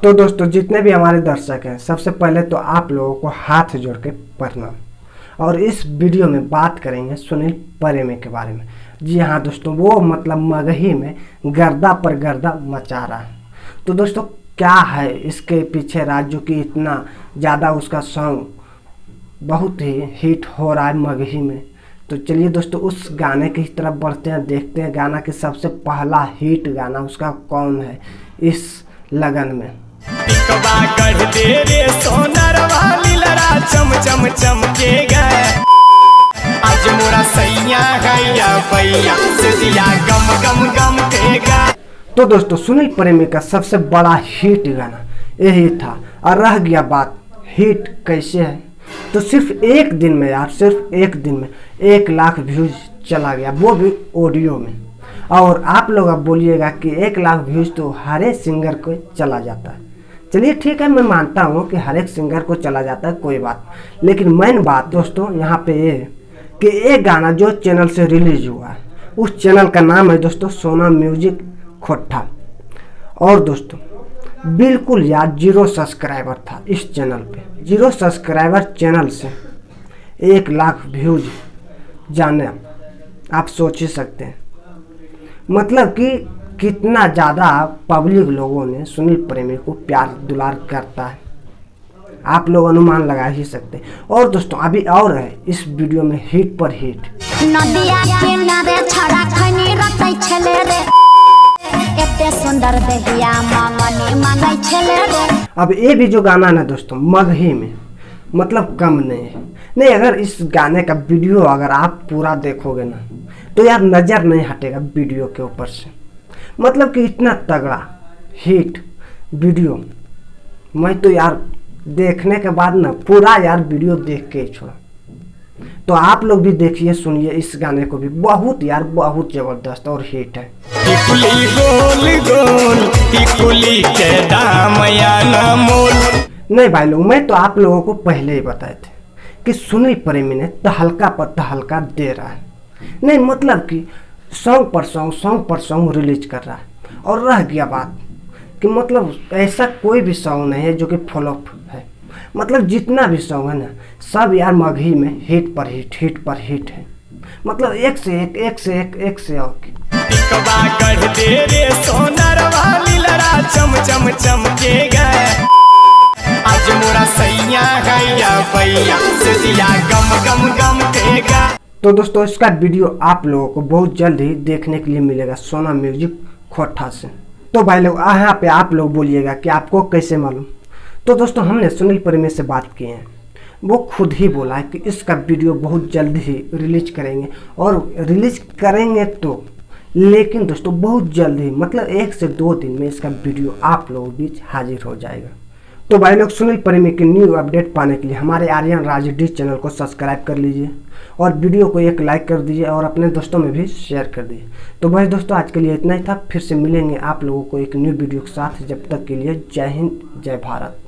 तो दोस्तों जितने भी हमारे दर्शक हैं, सबसे पहले तो आप लोगों को हाथ जोड़ के प्रणाम। और इस वीडियो में बात करेंगे सुनील प्रेमी के बारे में। जी हाँ दोस्तों, वो मतलब मगही में गर्दा पर गर्दा मचा रहा है। तो दोस्तों क्या है इसके पीछे राज, जो कि इतना ज़्यादा उसका सॉन्ग बहुत ही हिट हो रहा है मगही में। तो चलिए दोस्तों उस गाने की तरफ बढ़ते हैं, देखते हैं गाना के सबसे पहला हिट गाना उसका कौन है इस लगन में। चम चम चमकेगा आज मोरा सैया गैया भैया सिया गम गम गम देगा। तो दोस्तों सुनील प्रेमी का सबसे बड़ा हिट गाना यही था। और रह गया बात हिट कैसे है, तो सिर्फ एक दिन में यार, सिर्फ एक दिन में 1 लाख व्यूज चला गया, वो भी ऑडियो में। और आप लोग अब बोलिएगा कि 1 लाख व्यूज तो हर एक सिंगर को चला जाता है। चलिए ठीक है, मैं मानता हूँ कि हर एक सिंगर को चला जाता है, कोई बात। लेकिन मेन बात दोस्तों यहाँ पे ये कि एक गाना जो चैनल से रिलीज हुआ है, उस चैनल का नाम है दोस्तों सोना म्यूजिक खोटा। और दोस्तों बिल्कुल यार 0 सब्सक्राइबर था इस चैनल पे। 0 सब्सक्राइबर चैनल से 1 लाख व्यूज जाने, आप सोच ही सकते हैं। मतलब कि कितना ज़्यादा पब्लिक लोगों ने सुनील प्रेमी को प्यार दुलार करता है, आप लोग अनुमान लगा ही सकते हैं। और दोस्तों अभी और है इस वीडियो में हिट पर हिट। नदिया किनारे छड़ा खनी रतै छले रे, एते सुंदर देहिया मांगनी मांगै छले रे। अब ये भी जो गाना ना दोस्तों मगही में मतलब कम नहीं है। नहीं, अगर इस गाने का वीडियो अगर आप पूरा देखोगे ना तो यार नज़र नहीं हटेगा वीडियो के ऊपर से। मतलब कि इतना तगड़ा हिट वीडियो, मैं तो यार देखने के बाद ना पूरा यार वीडियो देख के ही छोड़ा। तो आप लोग भी देखिए सुनिए इस गाने को भी, बहुत यार बहुत ज़बरदस्त और हिट है। टिकुली गोल गोल टिकुली के दाम या ना मोल। नहीं भाई लोग, मैं तो आप लोगों को पहले ही बताए थे कि सुनील प्रेमी ने तहलका पर तहलका दे रहा है। नहीं मतलब कि सॉन्ग पर सॉन्ग रिलीज कर रहा है। और रह गया बात कि मतलब ऐसा कोई भी सॉन्ग नहीं है जो कि फ्लॉप है। मतलब जितना भी सॉन्ग है ना सब यार मगही में हिट पर हिट है। मतलब एक से एक से चम चम चमकेगा आज मोरा सैया गैया भैया सिया गम गम गम देगा। तो दोस्तों इसका वीडियो आप लोगों को बहुत जल्द ही देखने के लिए मिलेगा सोना म्यूजिक खोटा से। तो भाई लोग यहाँ पे आप लोग बोलिएगा कि आपको कैसे मालूम। तो दोस्तों हमने सुनील प्रेमी से बात की है, वो खुद ही बोला है कि इसका वीडियो बहुत जल्द ही रिलीज करेंगे। और रिलीज करेंगे तो, लेकिन दोस्तों बहुत जल्द ही, मतलब 1 से 2 दिन में इसका वीडियो आप लोगों के बीच हाजिर हो जाएगा। तो भाई लोग सुनील प्रेमी की न्यू अपडेट पाने के लिए हमारे आर्यन राज डी चैनल को सब्सक्राइब कर लीजिए और वीडियो को एक लाइक कर दीजिए और अपने दोस्तों में भी शेयर कर दीजिए। तो भाई दोस्तों आज के लिए इतना ही था, फिर से मिलेंगे आप लोगों को एक न्यू वीडियो के साथ। जब तक के लिए जय हिंद जय भारत।